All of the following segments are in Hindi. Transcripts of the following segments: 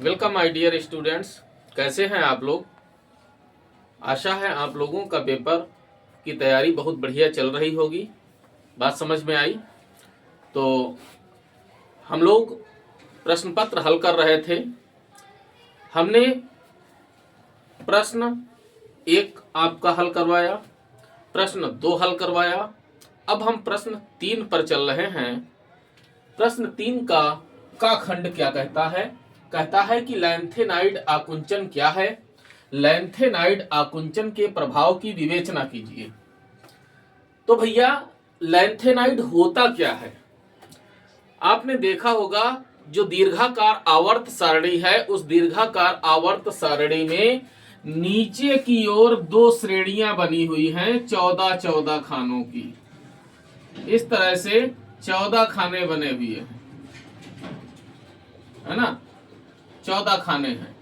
Welcome my dear students. कैसे हैं आप लोग। आशा है आप लोगों का पेपर की तैयारी बहुत बढ़िया चल रही होगी। बात समझ में आई। तो हम लोग प्रश्न पत्र हल कर रहे थे। हमने प्रश्न 1 आपका हल करवाया, प्रश्न 2 हल करवाया। अब हम प्रश्न 3 पर चल रहे हैं। प्रश्न 3 का खंड क्या कहता है। कहता है कि लैंथेनाइड आकुंचन क्या है। लैंथेनाइड आकुंचन के प्रभाव की विवेचना कीजिए। तो भैया लैंथेनाइड होता क्या है। आपने देखा होगा जो दीर्घाकार आवर्त सारणी है, उस दीर्घाकार आवर्त सारणी में नीचे की ओर 2 श्रेणियां बनी हुई हैं 14-14 खानों की। इस तरह से 14 खाने बने हुए हैं, है ना। 14 खाने हैं।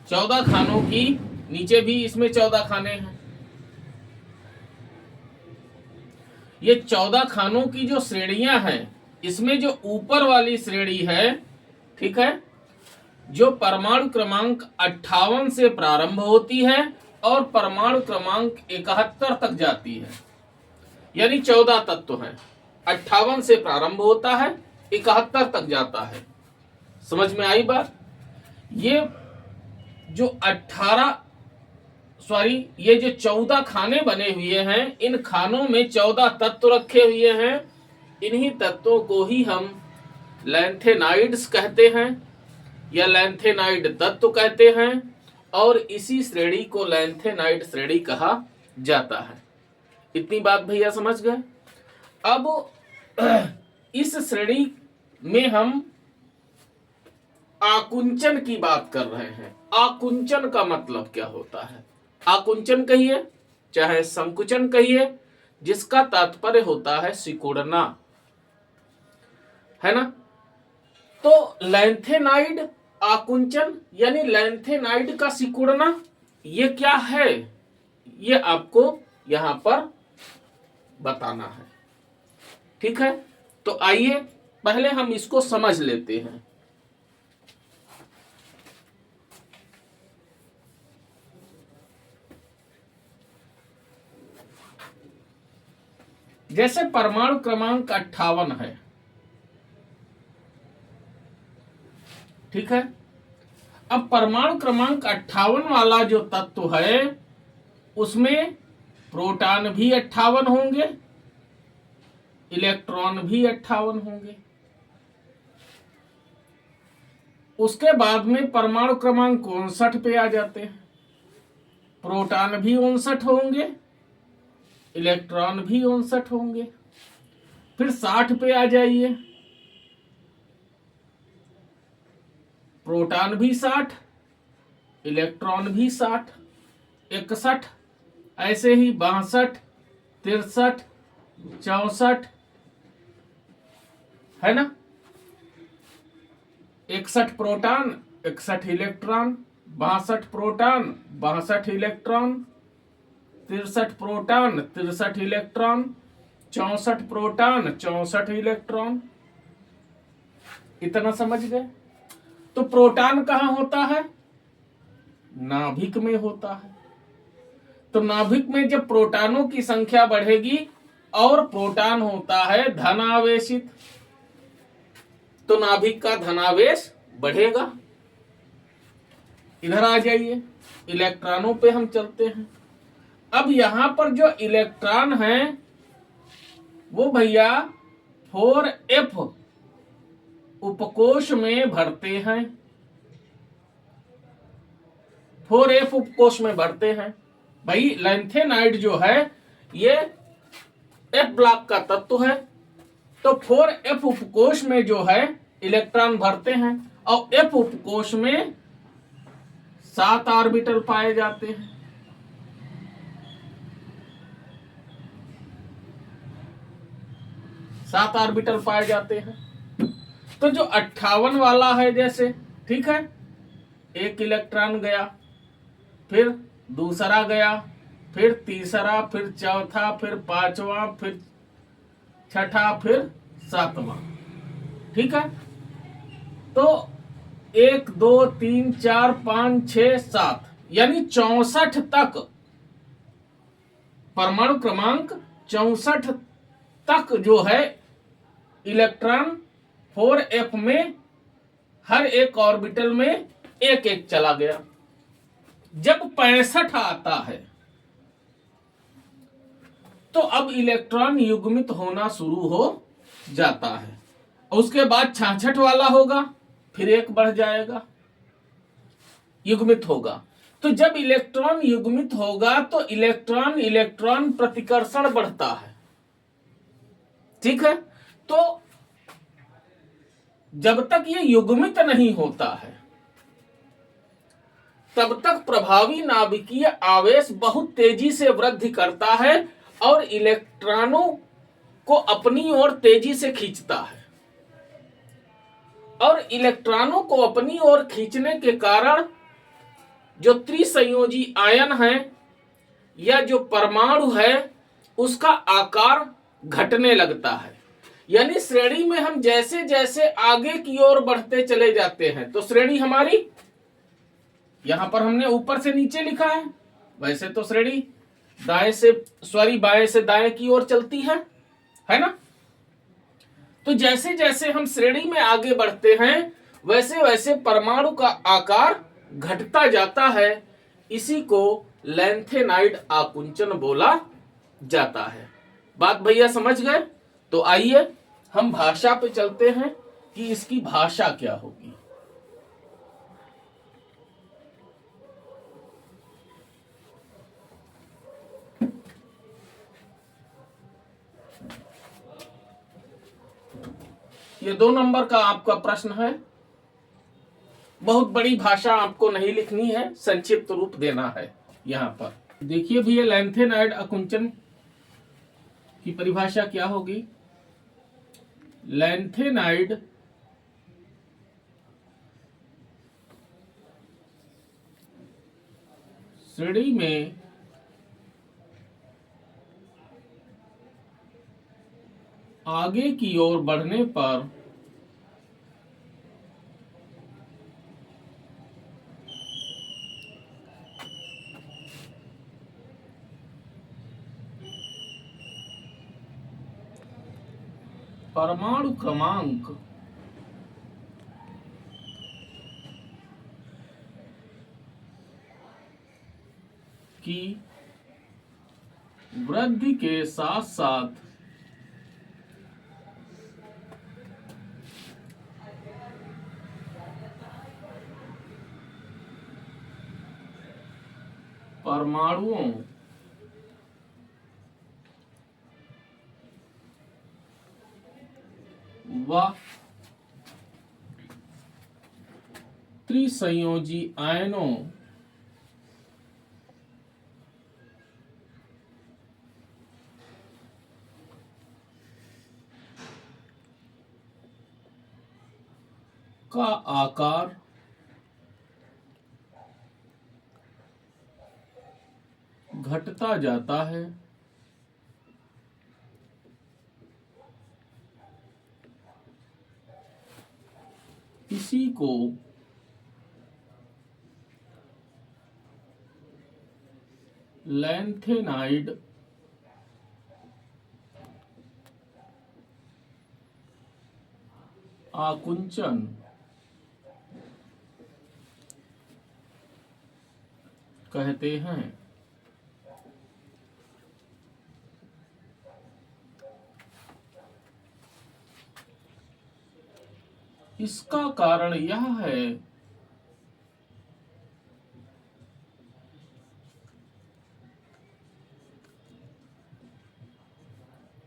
14 खानों की, नीचे भी इसमें 14 खाने हैं। ये 14 खानों की जो श्रेणियां हैं, इसमें जो ऊपर वाली श्रेणी है, ठीक है, जो परमाणु क्रमांक 58 से प्रारंभ होती है और परमाणु क्रमांक 71 तक जाती है, यानी 14 तत्व हैं। 58 से प्रारंभ होता है, 71 तक जाता है। समझ में आई बात। ये जो 14 खाने बने हुए हैं, इन खानों में 14 तत्व रखे हुए हैं। इन्हीं तत्वों को ही हम लैंथेनाइड्स कहते हैं या लैंथेनाइड तत्व कहते हैं, और इसी श्रेणी को लैंथेनाइड श्रेणी कहा जाता है। इतनी बात भैया समझ गए। अब इस श्रेणी में हम आकुंचन की बात कर रहे हैं। आकुंचन का मतलब क्या होता है। आकुंचन कहिए चाहे संकुचन कहिए, जिसका तात्पर्य होता है सिकुड़ना, है ना। तो लैंथेनाइड आकुंचन यानी लैंथेनाइड का सिकुड़ना, ये क्या है, ये आपको यहां पर बताना है। ठीक है, तो आइए पहले हम इसको समझ लेते हैं। जैसे परमाणु क्रमांक 58 है, ठीक है। अब परमाणु क्रमांक 58 वाला जो तत्व है, उसमें प्रोटॉन भी 58 होंगे, इलेक्ट्रॉन भी 58 होंगे। उसके बाद में परमाणु क्रमांक 59 पे आ जाते हैं। प्रोटॉन भी 59 होंगे, इलेक्ट्रॉन भी 59 होंगे। फिर 60 पे आ जाइए, प्रोटॉन भी 60, इलेक्ट्रॉन भी 60, 61, ऐसे ही 62, 63, 64, है ना। 61 proton, 61 electron, 62 proton, 62 electron, 63 proton, 63 electron, 64 proton, 64 electron. इतना समझ गए। तो प्रोटॉन कहां होता है, नाभिक में होता है। तो नाभिक में जब प्रोटॉनों की संख्या बढ़ेगी और प्रोटॉन होता है धनावेशित, तो नाभिक का धनावेश बढ़ेगा। इधर आ जाइए, इलेक्ट्रॉनों पे हम चलते हैं। अब यहां पर जो इलेक्ट्रॉन है वो भैया 4f उपकोष में भरते हैं। 4f उपकोष में भरते हैं। भाई लैंथेनाइड जो है ये f ब्लॉक का तत्व है, तो 4f उपकोष में जो है इलेक्ट्रॉन भरते हैं, और f उपकोष में 7 ऑर्बिटल पाए जाते हैं। सात ऑर्बिटल पाए जाते हैं। तो जो 58 वाला है, जैसे, ठीक है, एक इलेक्ट्रॉन गया, फिर दूसरा गया, फिर तीसरा, फिर चौथा, फिर पांचवा, फिर छठा, फिर सातवां, ठीक है। तो 1 2 3 4 5 6 7 यानी 64 तक, परमाणु क्रमांक 64 तक जो है इलेक्ट्रॉन 4f में हर एक ऑर्बिटल में एक एक चला गया। जब 65 आता है तो अब इलेक्ट्रॉन युग्मित होना शुरू हो जाता है। उसके बाद 66 वाला होगा, फिर एक बढ़ जाएगा, युग्मित होगा। तो जब इलेक्ट्रॉन युग्मित होगा तो इलेक्ट्रॉन इलेक्ट्रॉन प्रतिकर्षण बढ़ता है, ठीक है। तो जब तक ये युग्मित नहीं होता है तब तक प्रभावी नाभिकीय आवेश बहुत तेजी से वृद्धि करता है और इलेक्ट्रॉनों को अपनी ओर तेजी से खींचता है। और इलेक्ट्रॉनों को अपनी ओर खींचने के कारण जो त्रिसंयोजी आयन है या जो परमाणु है उसका आकार घटने लगता है। यानी श्रेणी में हम जैसे जैसे आगे की ओर बढ़ते चले जाते हैं तो श्रेणी हमारी, यहां पर हमने ऊपर से नीचे लिखा है, वैसे तो श्रेणी बाएं से दाएं की ओर चलती है ना। तो जैसे जैसे हम श्रेणी में आगे बढ़ते हैं वैसे वैसे परमाणु का आकार घटता जाता है। इसी को लैंथेनाइड आकुंचन बोला जाता है। बात भैया समझ गए? तो आइए हम भाषा पे चलते हैं कि इसकी भाषा क्या होगी। ये 2 नंबर का आपका प्रश्न है। बहुत बड़ी भाषा आपको नहीं लिखनी है, संक्षिप्त रूप देना है। यहां पर देखिए भैया, लैंथेनाइड आकुंचन की परिभाषा क्या होगी। लैंथेनाइड श्रेणी में आगे की ओर बढ़ने पर परमाणु क्रमांक की वृद्धि के साथ साथ परमाणुओं व त्रिसंयोजी आयनों का आकार घटता जाता है। इसी को लैंथेनाइड आकुंचन कहते हैं। इसका कारण यह है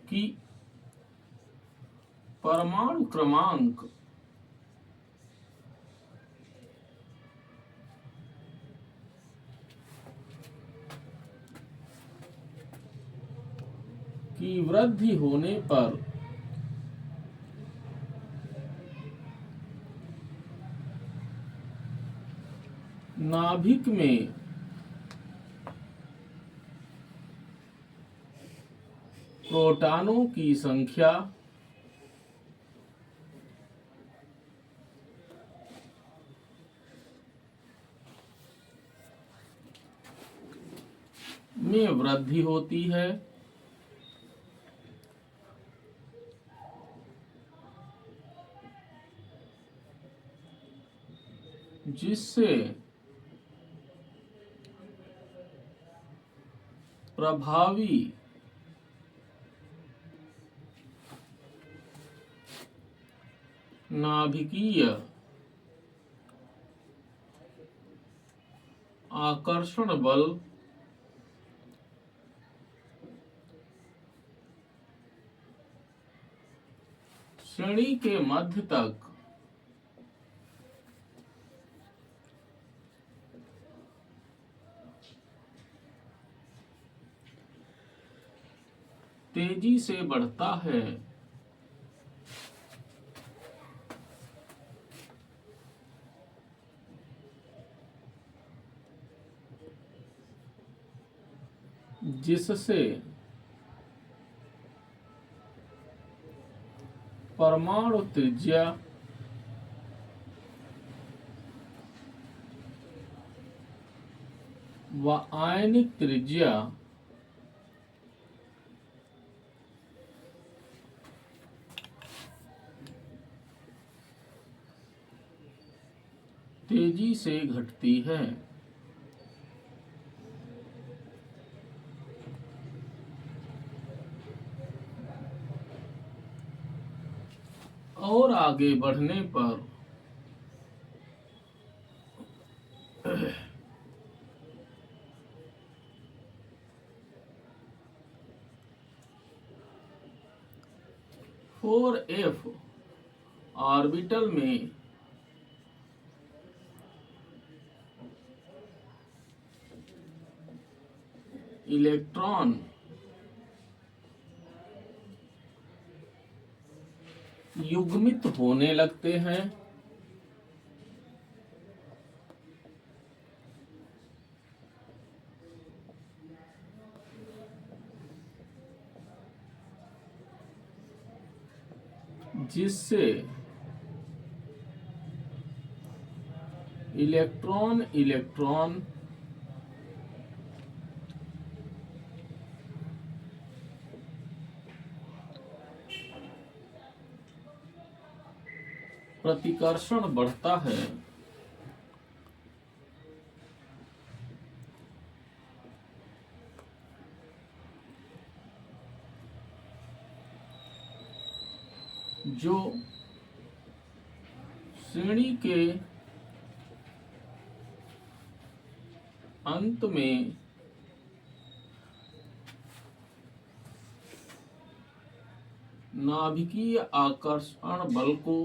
कि परमाणु क्रमांक की वृद्धि होने पर नाभिक में प्रोटॉनों की संख्या में वृद्धि होती है, जिससे प्रभावी नाभिकीय आकर्षण बल श्रेणी के मध्य तक तेजी से बढ़ता है। जिससे परमाणु त्रिज्या व आयनिक त्रिज्या तेजी से घटती है। और आगे बढ़ने पर फोर एफ ऑर्बिटल में इलेक्ट्रॉन युग्मित होने लगते हैं। जिससे इलेक्ट्रॉन इलेक्ट्रॉन प्रतिकर्षण बढ़ता है। जो श्रेणी के अंत में नाभिकीय आकर्षण बल को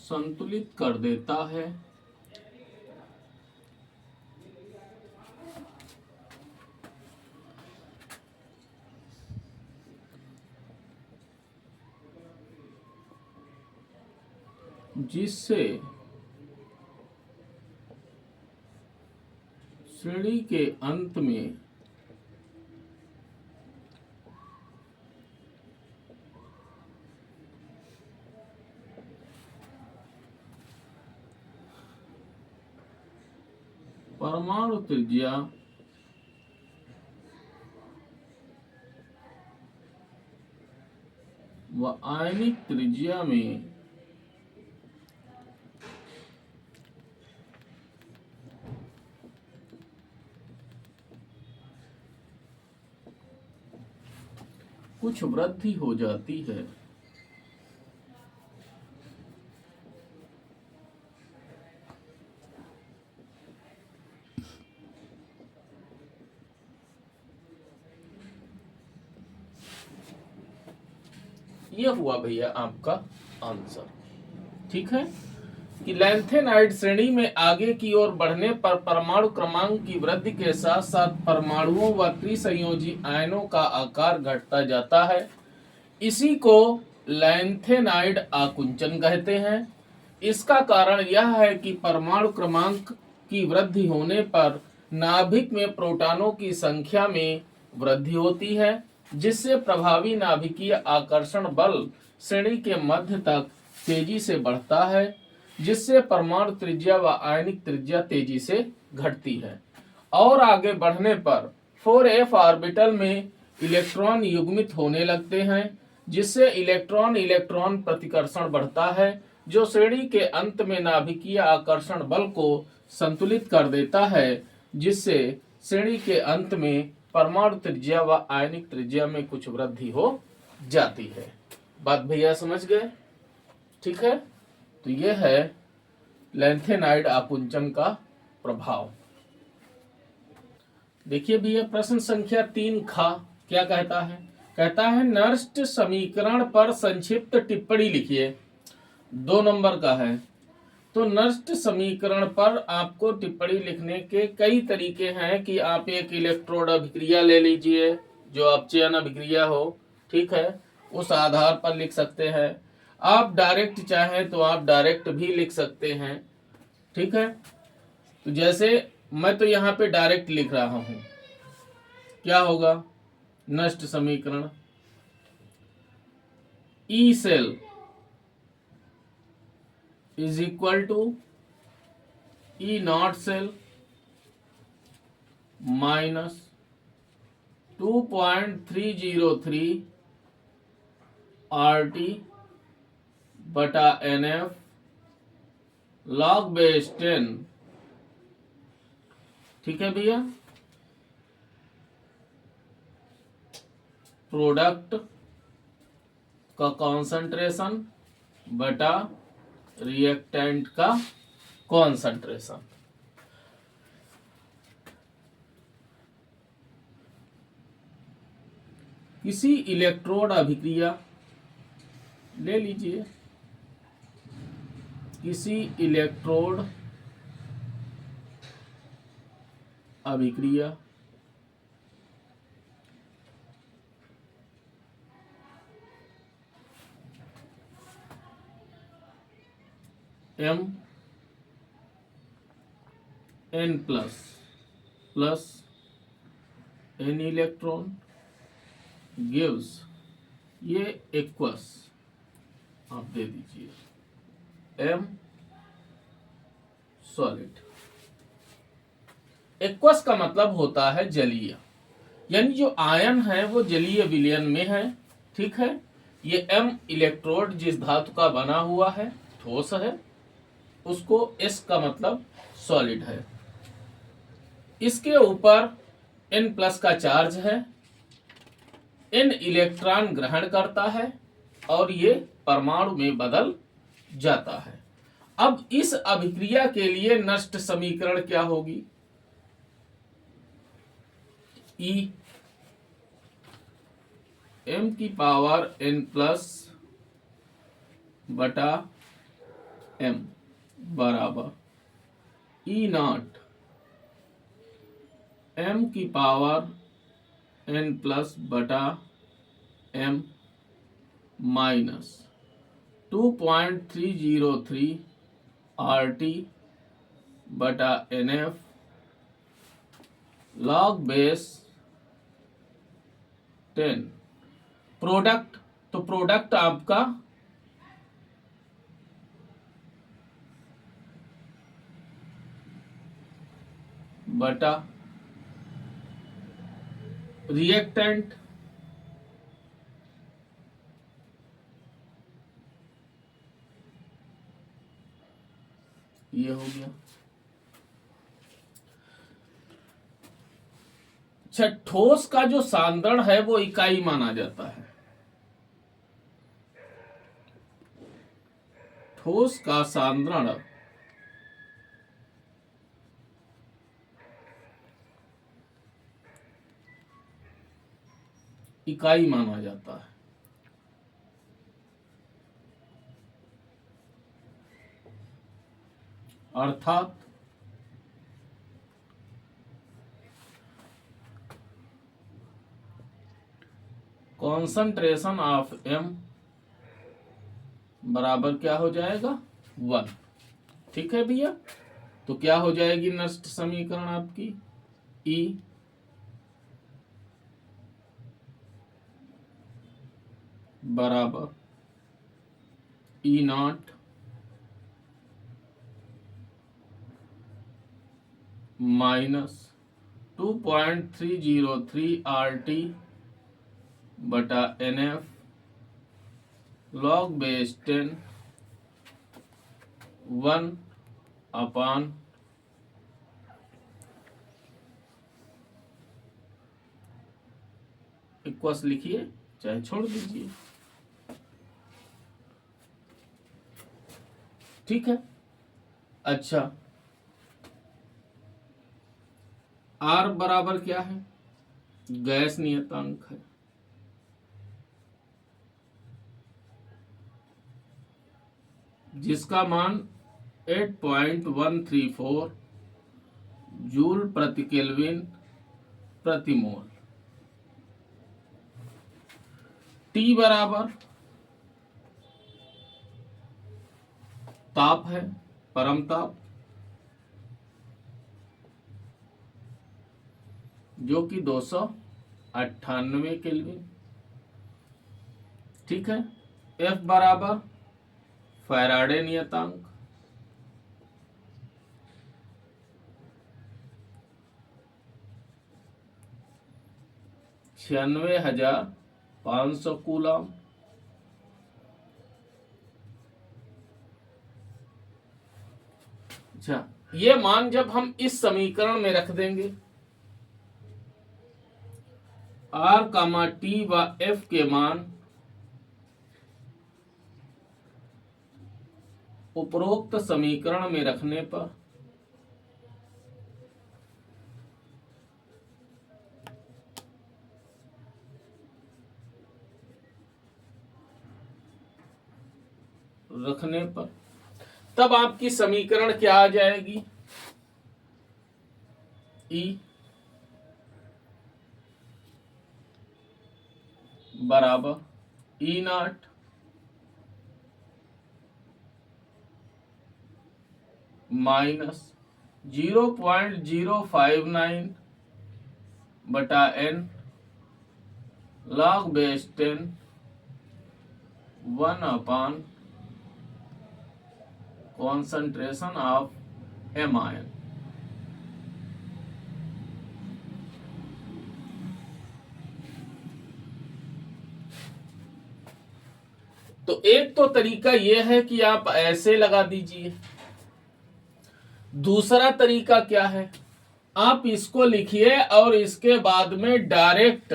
संतुलित कर देता है। जिससे श्रेणी के अंत में परमाणु त्रिज्या व आयनिक त्रिज्या में कुछ वृद्धि हो जाती है। यह हुआ भैया आपका आंसर। ठीक है कि लैंथेनाइड श्रेणी में आगे की ओर बढ़ने पर परमाणु क्रमांक की वृद्धि के साथ साथ परमाणुओं व त्रिसंयोजी आयनों का आकार घटता जाता है। इसी को लैंथेनाइड आकुंचन कहते हैं। इसका कारण यह है कि परमाणु क्रमांक की वृद्धि होने पर नाभिक में प्रोटॉनों की संख्या में वृद्धि होती है जिससे प्रभावी नाभिकीय आकर्षण बल श्रेणी के मध्य तक तेजी से बढ़ता है, जिससे परमाणु त्रिज्या व आयनिक त्रिज्या तेजी से घटती है। और आगे बढ़ने पर 4f ऑर्बिटल में इलेक्ट्रॉन युग्मित होने लगते हैं, जिससे इलेक्ट्रॉन इलेक्ट्रॉन प्रतिकर्षण बढ़ता है, जो श्रेणी के अंत में नाभिकीय आकर्षण बल को संतुलित कर देता है, जिससे श्रेणी के अंत में परमाणु त्रिज्या व आयनिक त्रिज्या में कुछ वृद्धि हो जाती है। बात भैया समझ गए? ठीक है, तो यह है लैंथेनाइड आकुंचन का प्रभाव। देखिए भैया प्रश्न संख्या 3 खा क्या कहता है? कहता है नर्स्ट समीकरण पर संक्षिप्त टिप्पणी लिखिए। 2 नंबर का है। तो नर्स्ट समीकरण पर आपको टिप्पणी लिखने के कई तरीके हैं कि आप एक इलेक्ट्रोड अभिक्रिया ले लीजिए जो अपचयन अभिक्रिया हो, ठीक है, उस आधार पर लिख सकते हैं। आप डायरेक्ट चाहें तो आप डायरेक्ट भी लिख सकते हैं, ठीक है। तो जैसे मैं तो यहाँ पे डायरेक्ट लिख रहा हूं, क्या होगा? नष्ट समीकरण E cell is equal to E naught cell minus 2.303 RT बटा NF log बेस 10, ठीक है भैया। प्रोडक्ट का कॉन्सेंट्रेशन बटा रिएक्टेंट का कॉन्सेंट्रेशन। किसी इलेक्ट्रोड अभिक्रिया ले लीजिए, किसी इलेक्ट्रोड अभिक्रिया M N plus N electron gives, ये एक्वस आप दे दीजिए M सॉलिड। एक्वस का मतलब होता है जलीय, यानी जो आयन है वो जलीय विलयन में है, ठीक है। ये M इलेक्ट्रोड जिस धातु का बना हुआ है ठोस है, उसको S का मतलब सॉलिड है। इसके ऊपर N प्लस का चार्ज है, N इलेक्ट्रॉन ग्रहण करता है और ये परमाणु में बदल जाता है। अब इस अभिक्रिया के लिए नष्ट समीकरण क्या होगी? E M की पावर N प्लस बटा M बराबर E नॉट M की पावर N प्लस बटा M माइनस 2.303 RT बटा NF लॉग बेस 10। प्रोडक्ट, तो प्रोडक्ट आपका बटा रिएक्टेंट ये हो गया। अच्छा, ठोस का जो सांद्रण है वो इकाई माना जाता है। ठोस का सांद्रण इकाई माना जाता है। अर्थात कॉन्सेंट्रेशन ऑफ M बराबर क्या हो जाएगा? 1, ठीक है भैया। तो क्या हो जाएगी नष्ट समीकरण आपकी? E बराबर E0 माइनस 2.303 RT बटा NF log बेस 10 1 अपान इक्वस लिखिए चाहे छोड़ दीजिए। ठीक है। अच्छा, R बराबर क्या है? गैस नियतांक है। जिसका मान 8.134 जूल प्रति केल्विन प्रति मोल। T बराबर ताप है, परम ताप, जो कि 298 केल्विन। ठीक है। F बराबर फैराडे नियतांक, छियानवे 96,500 कूलम। अच्छा, ये मान जब हम इस समीकरण में रख देंगे, R, T व F के मान उपरोक्त समीकरण में रखने पर तब आपकी समीकरण क्या आ जाएगी? E बराबर E0 माइनस 0.059 बटा N log base 10 1 upon concentration of M ion। तो एक तो तरीका यह है कि आप ऐसे लगा दीजिए। दूसरा तरीका क्या है? आप इसको लिखिए और इसके बाद में डायरेक्ट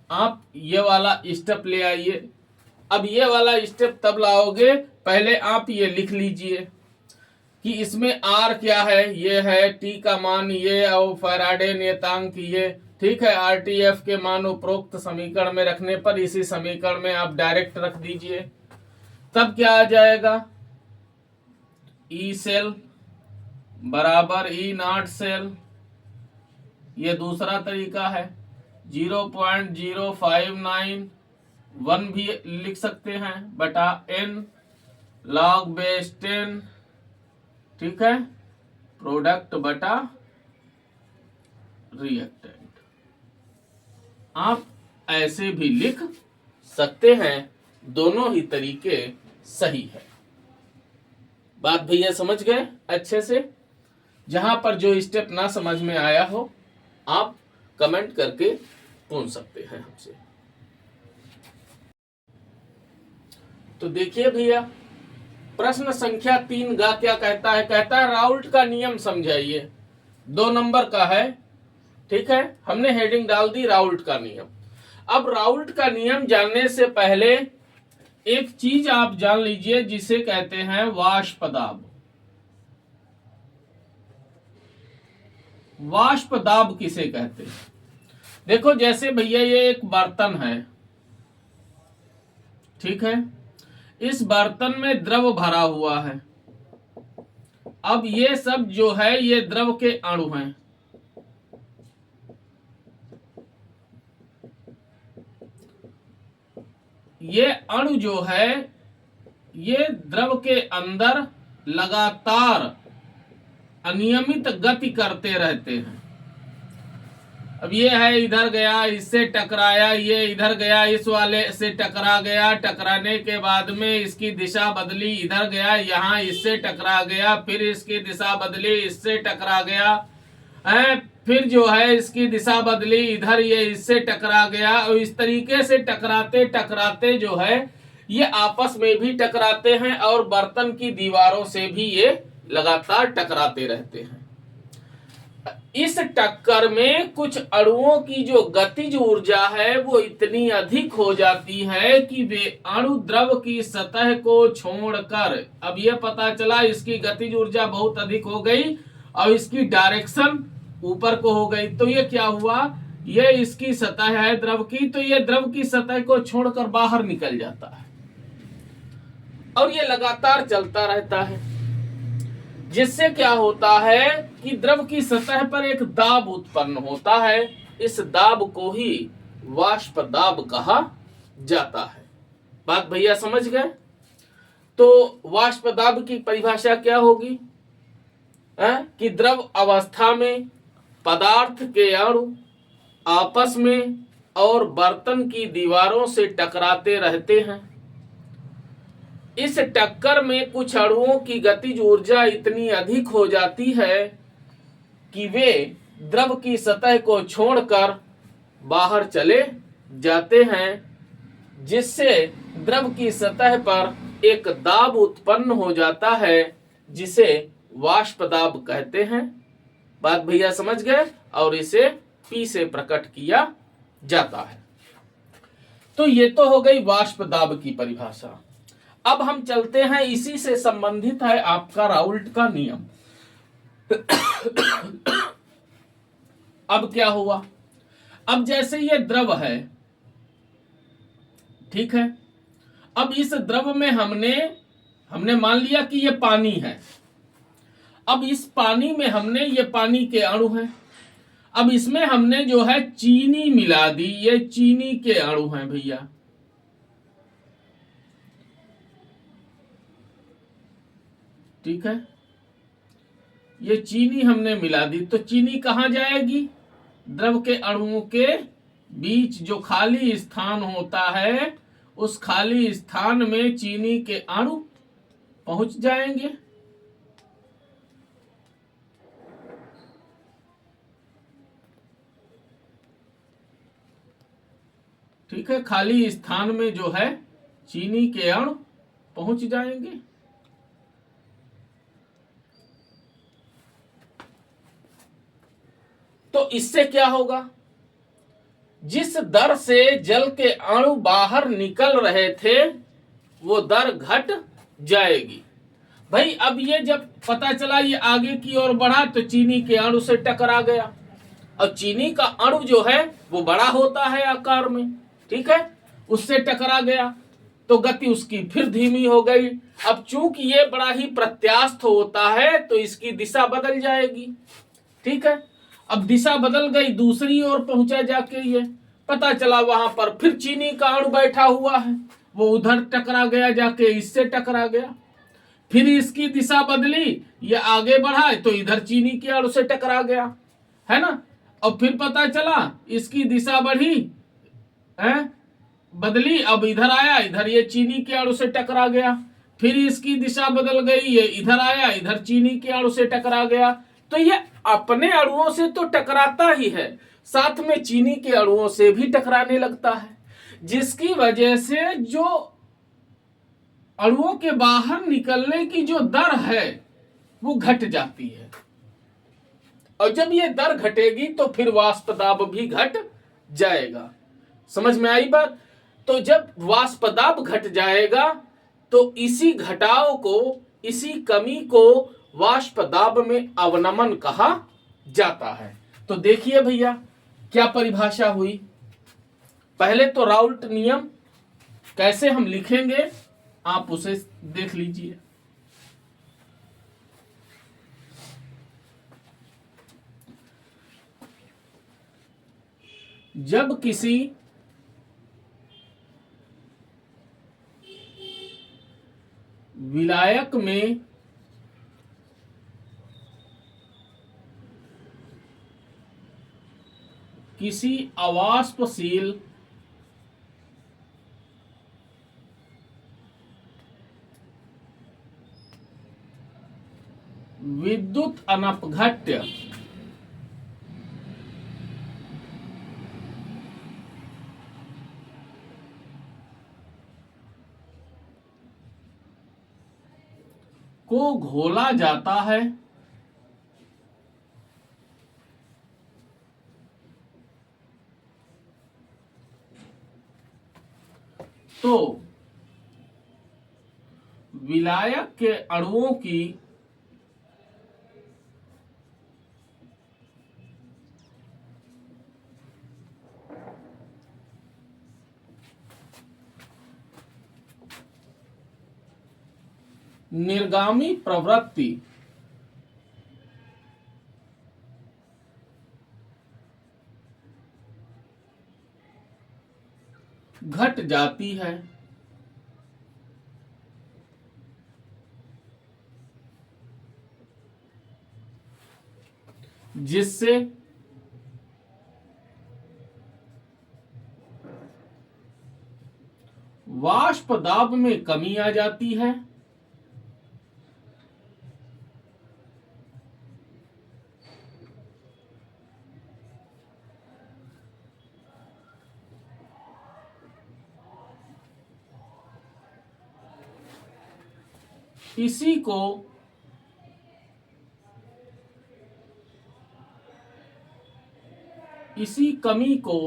आप ये वाला स्टेप ले आइए। अब ये वाला स्टेप तब लाओगे, पहले आप ये लिख लीजिए कि इसमें R क्या है, ये है, T का मान ये और फैराडे नियतांक ये। ठीक है। RTF के मान उपरोक्त समीकरण में रखने पर इसी समीकरण में आप डायरेक्ट रख दीजिए। तब क्या आ जाएगा? E सेल बराबर E0 सेल, ये दूसरा तरीका है। 0.059 भी लिख सकते हैं बटा N log बेस 10। ठीक है। प्रोडक्ट बटा रिएक्टेंट। आप ऐसे भी लिख सकते हैं, दोनों ही तरीके सही है। बात भैया समझ गए अच्छे से? जहां पर जो स्टेप ना समझ में आया हो, आप कमेंट करके पूछ सकते हैं हमसे। तो देखिए भैया, प्रश्न संख्या 3 गा क्या कहता है? कहता है राउल्ट का नियम समझाइए। 2 नंबर का है। ठीक है। हमने हेडिंग डाल दी राउल्ट का नियम। अब राउल्ट का नियम जानने से पहले एक चीज आप जान लीजिए जिसे कहते हैं वाष्प दाब। वाष्प दाब किसे कहते हैं? देखो, जैसे भैया ये एक बर्तन है। ठीक है। इस बर्तन में द्रव भरा हुआ है। अब ये सब जो है ये द्रव के अणु हैं। ये अणु जो है ये द्रव के अंदर लगातार अनियमित गति करते रहते हैं। अब ये है इधर गया, इससे टकराया, ये इधर गया, इस वाले से टकरा गया, टकराने के बाद में इसकी दिशा बदली, इधर गया, यहाँ इससे टकरा गया, फिर इसकी दिशा बदली, इससे टकरा गया है, फिर जो है इसकी दिशा बदली, इधर ये इससे टकरा गया, और इस तरीके से टकराते टकराते जो है ये आपस में भी टकराते हैं और बर्तन की दीवारों से भी ये लगातार टकराते रहते हैं। इस टक्कर में कुछ अणुओं की जो गतिज ऊर्जा है वो इतनी अधिक हो जाती है कि वे अणु द्रव की सतह को छोड़कर, अब ये पता चला इसकी गतिज ऊर्जा बहुत अधिक हो गई और इसकी डायरेक्शन ऊपर को हो गई, तो ये क्या हुआ, ये इसकी सतह है द्रव की, तो ये द्रव की सतह को छोड़कर बाहर निकल जाता है और ये लगातार चलता रहता है, जिससे क्या होता है कि द्रव की सतह पर एक दाब उत्पन्न होता है। इस दाब को ही वाष्प दाब कहा जाता है। बात भैया समझ गए? तो वाष्प दाब की परिभाषा क्या होगी? कि द्रव अवस्था में पदार्थ के अणु आपस में और बर्तन की दीवारों से टकराते रहते हैं। इस टक्कर में कुछ अणुओं की गतिज ऊर्जा इतनी अधिक हो जाती है कि वे द्रव की सतह को छोड़कर बाहर चले जाते हैं, जिससे द्रव की सतह पर एक दाब उत्पन्न हो जाता है जिसे वाष्प दाब कहते हैं। बात भैया समझ गए? और इसे P से प्रकट किया जाता है। तो ये तो हो गई वाष्प दाब की परिभाषा। अब हम चलते हैं, इसी से संबंधित है आपका राउल्ट का नियम। अब क्या हुआ, अब जैसे ये द्रव है, ठीक है, अब इस द्रव में हमने मान लिया कि ये पानी है। अब इस पानी में हमने, ये पानी के अणु हैं, अब इसमें हमने जो है चीनी मिला दी, ये चीनी के अणु हैं भैया, ठीक है, ये चीनी हमने मिला दी, तो चीनी कहां जाएगी? द्रव के अणुओं के बीच जो खाली स्थान होता है उस खाली स्थान में चीनी के अणु पहुंच जाएंगे। ठीक है, खाली स्थान में जो है चीनी के अणु पहुंच जाएंगे। तो इससे क्या होगा, जिस दर से जल के अणु बाहर निकल रहे थे वो दर घट जाएगी। भाई अब ये जब पता चला ये आगे की ओर बढ़ा तो चीनी के अणु से टकरा गया, और चीनी का अणु जो है वो बड़ा होता है आकार में, ठीक है, उससे टकरा गया तो गति उसकी फिर धीमी हो गई। अब चूंकि ये बड़ा ही प्रत्यास्थ होता है तो इसकी दिशा बदल जाएगी, ठीक है। अब दिशा बदल गई, दूसरी ओर पहुंचा जाके, ये पता चला वहां पर फिर चीनी का अणु बैठा हुआ है, वो उधर टकरा गया, जाके इससे टकरा गया, फिर इसकी दिशा बदली, ये आगे बढ़ा तो इधर चीनी के अणु से टकरा गया, है ना। और फिर पता चला इसकी दिशा बढ़ी, है बदली, अब इधर आया, इधर ये चीनी के अणु से टकरा गया, फिर इसकी दिशा बदल गई, ये इधर आया, इधर चीनी के अणु से टकरा गया। तो ये अपने अणुओं से तो टकराता ही है, साथ में चीनी के अणुओं से भी टकराने लगता है, जिसकी वजह से जो अणुओं के बाहर निकलने की जो दर है वो घट जाती है, और जब ये दर घटेगी तो फिर वाष्प दाब भी घट जाएगा। समझ में आई बात? तो जब वाष्प दाब घट जाएगा तो इसी घटाव को, इसी कमी को वाष्प दाब में अवनमन कहा जाता है। तो देखिए भैया क्या परिभाषा हुई। पहले तो राउल्ट नियम कैसे हम लिखेंगे आप उसे देख लीजिए। जब किसी विलायक में किसी अवाष्पशील विद्युत अनपघट्य को घोला जाता है तो विलायक के अणुओं की निर्गामी प्रवृत्ति घट जाती है, जिससे वाष्प दाब में कमी आ जाती है इसी कमी को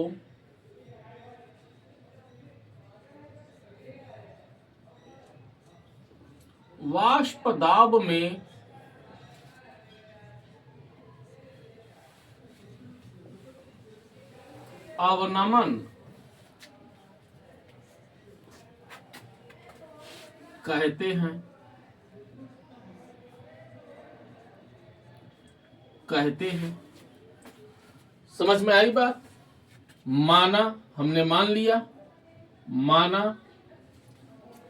वाष्प दाब में अवनमन कहते हैं। समझ में आई बात? माना, हमने मान लिया, माना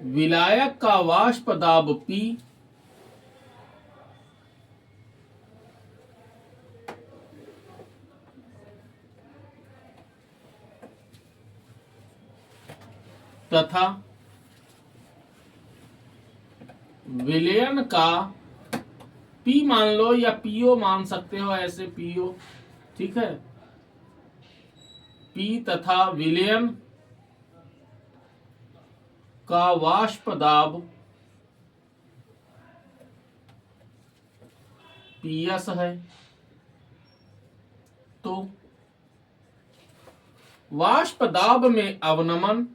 विलायक का वाष्प दाब P तथा विलयन का P मान लो या PO मान सकते हो, ऐसे PO, ठीक है। P तथा विलयन का वाष्प दाब PS है, तो वाष्प दाब में अवनमन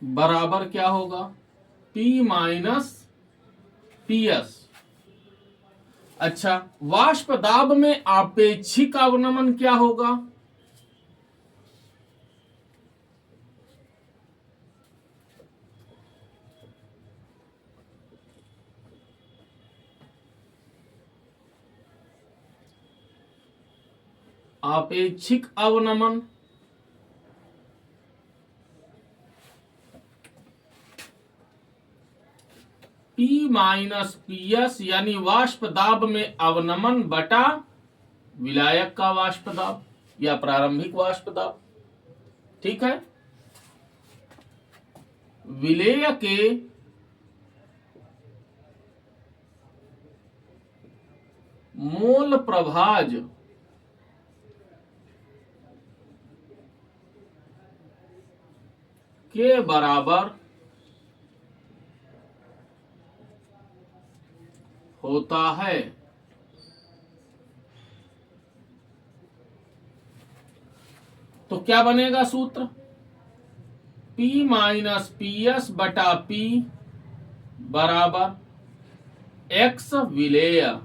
बराबर क्या होगा? P minus PS। अच्छा, वाष्प दाब में आपेक्षिक अवनमन क्या होगा? आपेक्षिक अवनमन P माइनस PS, यानी वाष्प दाब में अवनमन बटा विलायक का वाष्प दाब या प्रारंभिक वाष्प दाब, ठीक है। विलेय के मोल प्रभाज के बराबर होता है। तो क्या बनेगा सूत्र? P माइनस PS बटा P बराबर X विलेय।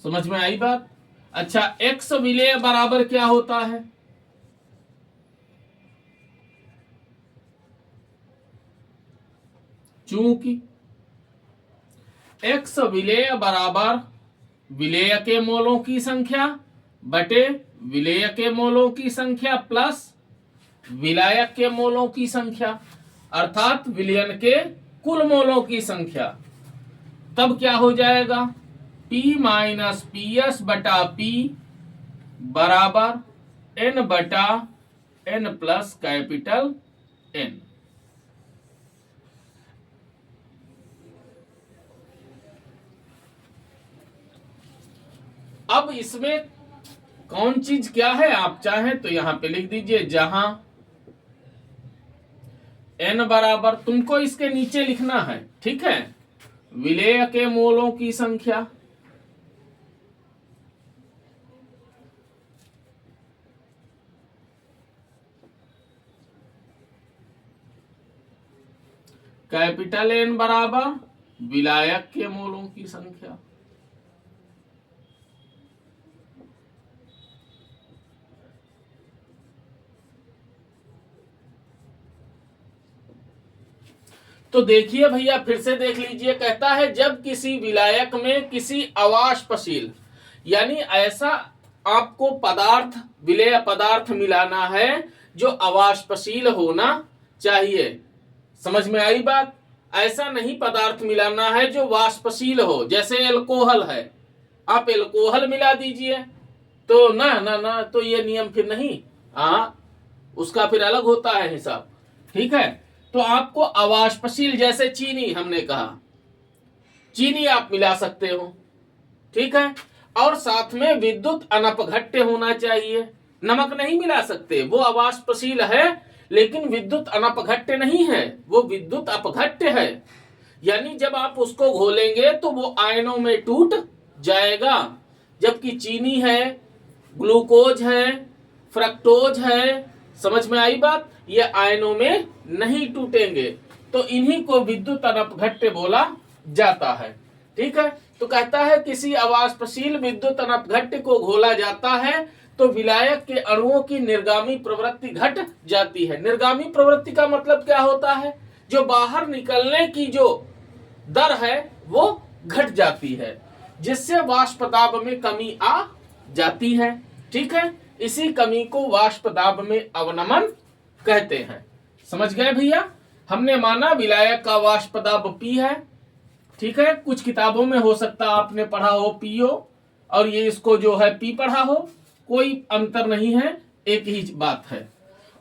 समझ में आई बात? अच्छा, X विलेय बराबर क्या होता है? चूंकि X विलेय बराबर विलेय के मोलों की संख्या बटे विलेय के मोलों की संख्या प्लस विलायक के मोलों की संख्या, अर्थात विलयन के कुल मोलों की संख्या। तब क्या हो जाएगा, P माइनस पी एस बटा पी बराबर N बटा N प्लस कैपिटल N। अब इसमें कौन चीज क्या है, आप चाहें तो यहां पे लिख दीजिए, जहां n बराबर, तुमको इसके नीचे लिखना है, ठीक है, विलेय के मोलों की संख्या कैपिटल N बराबर विलायक के मोलों की संख्या। तो देखिए भैया, फिर से देख लीजिए, कहता है जब किसी विलायक में किसी अवाष्पशील, यानी ऐसा आपको पदार्थ, विलेय पदार्थ मिलाना है जो अवाष्पशील होना चाहिए। समझ में आई बात? ऐसा नहीं पदार्थ मिलाना है जो वाष्पशील हो, जैसे एल्कोहल है, आप एल्कोहल मिला दीजिए तो ना तो ये नियम फिर नहीं, उसका फिर अलग होता है हिसाब, ठीक है। तो आपको अवाष्पशील, जैसे चीनी, हमने कहा चीनी आप मिला सकते हो, ठीक है, और साथ में विद्युत अनपघट्य होना चाहिए। नमक नहीं मिला सकते, वो अवाष्पशील है लेकिन विद्युत अनपघट्य नहीं है, वो विद्युत अपघट्य है, यानी जब आप उसको घोलेंगे तो वो आयनों में टूट जाएगा। जबकि चीनी है, ग्लूकोज है, फ्रक्टोज है, समझ में आई बात, ये आयनों में नहीं टूटेंगे, तो इन्हीं को विद्युत अनपघट्य बोला जाता है, ठीक है। तो कहता है किसी अवाष्पशील विद्युत अनपघट्य को घोला जाता है तो विलायक के अणुओं की निर्गामी प्रवृत्ति घट जाती है। निर्गामी प्रवृत्ति का मतलब क्या होता है, जो बाहर निकलने की जो दर है वो घट जाती है, जिससे वाष्प दाब में कमी आ जाती है, ठीक है। इसी कमी को वाष्प दाब में अवनमन कहते हैं। समझ गए भैया? हमने माना विलायक का वाष्प दाब P है, ठीक है। कुछ किताबों में हो सकता आपने पढ़ा हो PO और ये इसको जो है P पढ़ा हो, कोई अंतर नहीं है, एक ही बात है।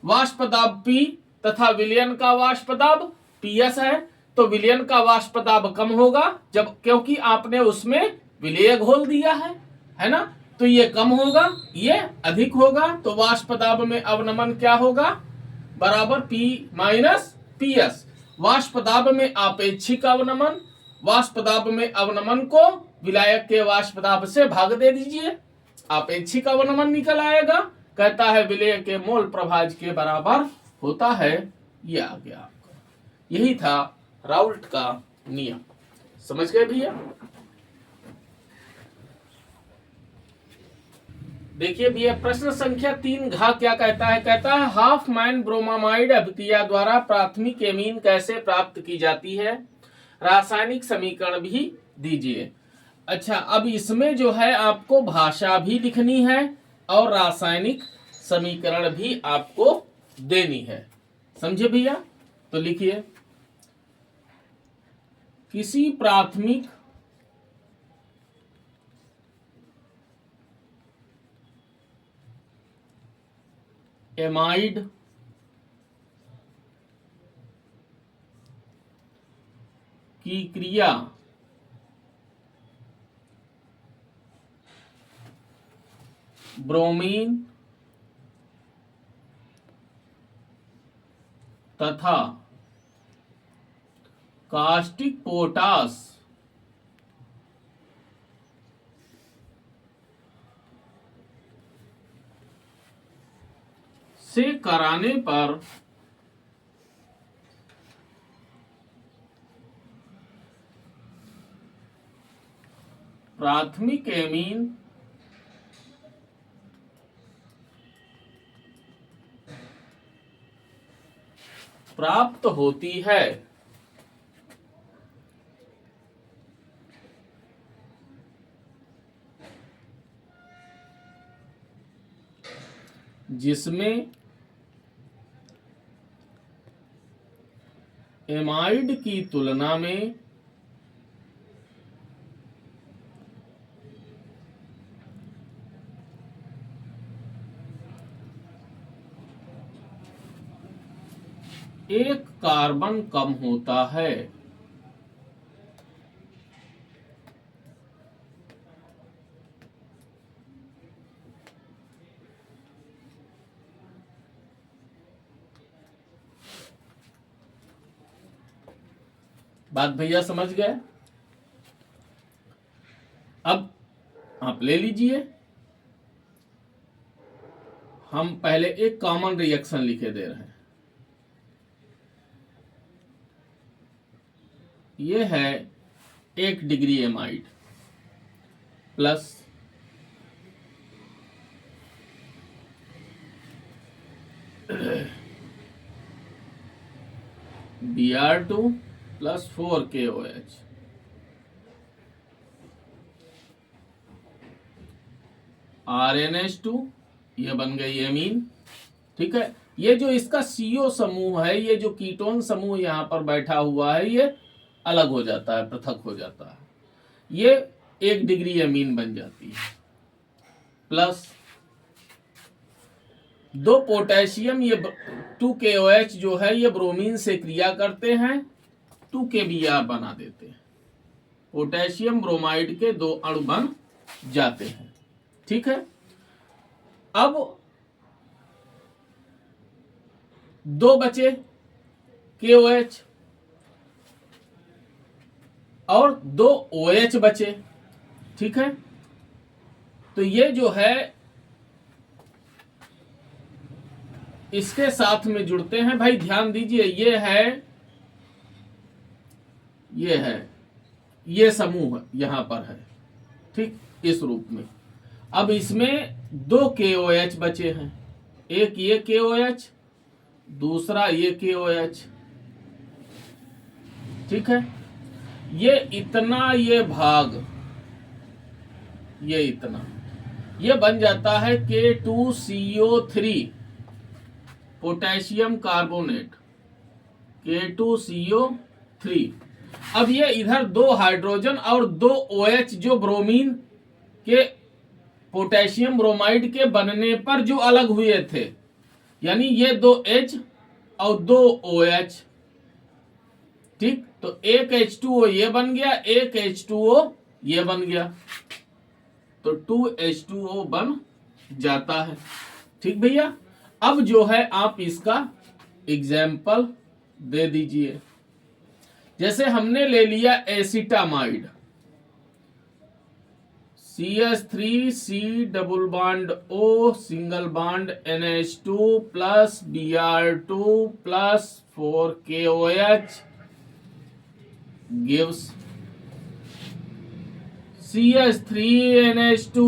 वाष्प दाब P तथा विलयन का वाष्प दाब PS है, तो विलयन का वाष्प दाब कम होगा जब, क्योंकि आपने उसमें विलेय घोल दिया है ना, तो ये कम होगा, ये अधिक होगा, तो वाष्प दाब में अवनमन क्या होगा, बराबर P माइनस PS। वाष्प दाब में आपेक्षिक अवनमन, वाष्प दाब में अवनमन को विलायक के वाष्प दाब से भाग दे दीजिए, आपेक्षिक अवनमन निकल आएगा। कहता है विलेय के मोल प्रभाज के बराबर होता है, ये आ गया आपका। यही था राउल्ट का नियम। समझ गए भैया? देखिए भैया, प्रश्न संख्या 3 घ क्या कहता है, कहता है हाफ मैन ब्रोमामाइड अभिक्रिया द्वारा प्राथमिक एमीन कैसे प्राप्त की जाती है, रासायनिक समीकरण भी दीजिए। अच्छा, अब इसमें जो है आपको भाषा भी लिखनी है और रासायनिक समीकरण भी आपको देनी है, समझे भैया? तो लिखिए, किसी प्राथमिक एमाइड की क्रिया ब्रोमीन तथा कास्टिक पोटास से कराने पर प्राथमिक एमीन प्राप्त होती है। जिसमें एमाइड की तुलना में एक कार्बन कम होता है। बात भैया समझ गए? अब आप ले लीजिए, हम पहले एक कॉमन रिएक्शन लिखे दे रहे हैं। ये है 1 degree amide plus Br2 plus 4KOH, RnH2, ये बन गई एमीन। ठीक है, ये जो इसका CO समूह है, ये जो कीटोन समूह यहां पर बैठा हुआ है, ये अलग हो जाता है, पृथक हो जाता है, ये 1 डिग्री एमीन बन जाती है। प्लस 2 पोटेशियम, ये 2KOH जो है ये ब्रोमीन से क्रिया करते हैं, 2KBr बना देते हैं, पोटेशियम ब्रोमाइड के 2 अणु बन जाते हैं। ठीक है, अब 2 बचे KOH और 2 OH बचे। ठीक है, तो ये जो है इसके साथ में जुड़ते हैं। भाई ध्यान दीजिए, ये समूह यहां पर है, ठीक, इस रूप में। अब इसमें 2 KOH बचे हैं, एक ये KOH, दूसरा ये KOH। ठीक है, ये इतना, ये भाग, ये इतना, ये बन जाता है K2CO3 पोटेशियम कार्बोनेट, K2CO3। अब ये इधर 2 हाइड्रोजन और 2 OH जो ब्रोमीन के पोटेशियम ब्रोमाइड के बनने पर जो अलग हुए थे, यानी ये 2 H और 2 OH। ठीक, तो एक H2O ये बन गया, एक H2O ये बन गया, तो 2H2O बन जाता है। ठीक भैया, अब जो है आप इसका एग्जाम्पल दे दीजिए। जैसे हमने ले लिया acetamide, CH3C double bond O single bond NH2 plus Br2 plus 4KOH gives CH3NH2,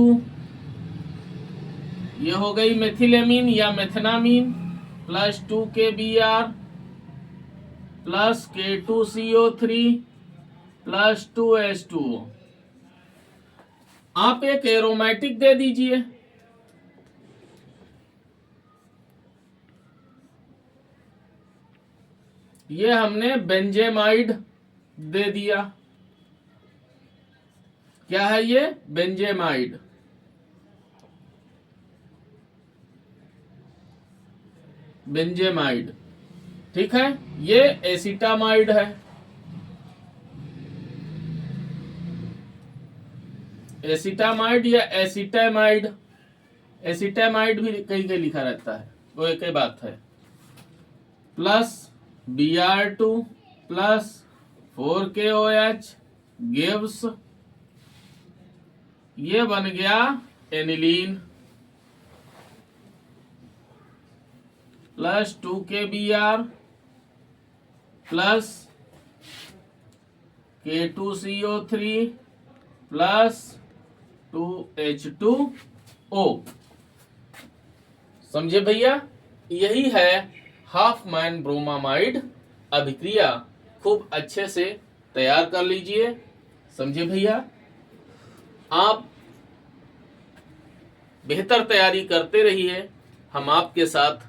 ये हो गई मेथिलेमीन या मेथनामीन, plus 2KBr plus K2CO3 plus 2H2O। आप एक एरोमेटिक दे दीजिए, ये हमने बेंजेमाइड दे दिया। क्या है ये? बेंजेमाइड। बेंजेमाइड, ठीक है, ये एसिटामाइड है। एसिटामाइड या एसिटामाइड, एसिटामाइड भी कहीं कहीं लिखा रहता है, वो एक ही बात है। Plus Br2 plus 4KOH gives, ये बन गया aniline, plus 2KBr plus K2CO3 plus 2H2O। समझे भैया? यही है हाफमैन ब्रोमामाइड अभिक्रिया। खूब अच्छे से तैयार कर लीजिए। समझे भैया? आप बेहतर तैयारी करते रहिए। हम आपके साथ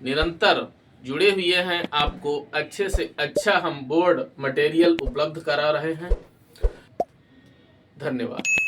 निरंतर जुड़े हुए हैं, आपको अच्छे से अच्छा हम बोर्ड मटेरियल उपलब्ध करा रहे हैं। धन्यवाद।